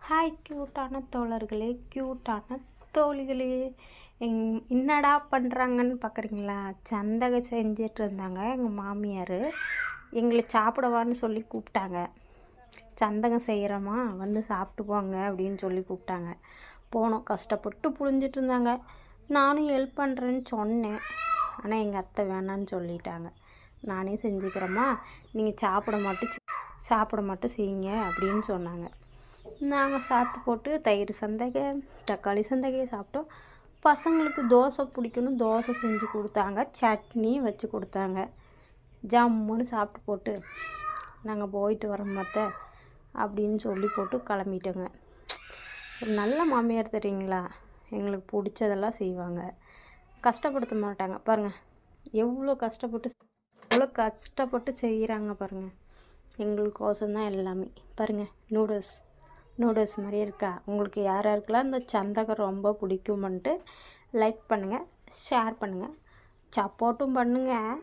Hi க்யூட்டான தோழர்களே, க்யூட்டான தோழிகளே, என்னடா பண்ணுறாங்கன்னு பார்க்குறீங்களா? சந்தகம் செஞ்சிட்டு இருந்தாங்க எங்கள் மாமியார். எங்களை சாப்பிடவான்னு சொல்லி கூப்பிட்டாங்க. சந்தகம் செய்கிறோமா, வந்து சாப்பிட்டு போங்க அப்படின்னு சொல்லி கூப்பிட்டாங்க. போனோம். கஷ்டப்பட்டு புழிஞ்சிட்டு இருந்தாங்க. நானும் ஹெல்ப் பண்ணுறேன்னு சொன்னேன். ஆனால் எங்கள் அத்தை வேணான்னு சொல்லிட்டாங்க. நானே செஞ்சுக்கிறேம்மா, நீங்கள் சாப்பிட மட்டும் செய்யுங்க அப்படின்னு சொன்னாங்க. நாங்கள் சாப்பிட்டு போட்டு தயிர் சந்தகை, தக்காளி சந்தகையை சாப்பிட்டோம். பசங்களுக்கு தோசை பிடிக்கணும், தோசை செஞ்சு கொடுத்தாங்க, சட்னி வச்சு கொடுத்தாங்க. ஜம்முன்னு சாப்பிட்டு போட்டு நாங்கள் போயிட்டு வரோம் மற்ற அப்படின்னு சொல்லி போட்டு கிளம்பிட்டோங்க. ஒரு நல்ல மாமியார் தெரியுங்களா? எங்களுக்கு பிடிச்சதெல்லாம் செய்வாங்க, கஷ்டப்படுத்த மாட்டாங்க. பாருங்கள் எவ்வளோ கஷ்டப்பட்டு செய்கிறாங்க பாருங்கள். எங்களுக்கோசம்தான் எல்லாமே. பாருங்கள், நூடுல்ஸ் மாதிரியே இருக்கா? உங்களுக்கு யாருக்கெல்லாம் இந்த சந்தகம் ரொம்ப பிடிக்குமென்ட்டு லைக் பண்ணுங்கள், ஷேர் பண்ணுங்கள், சப்போர்ட்டும் பண்ணுங்கள்.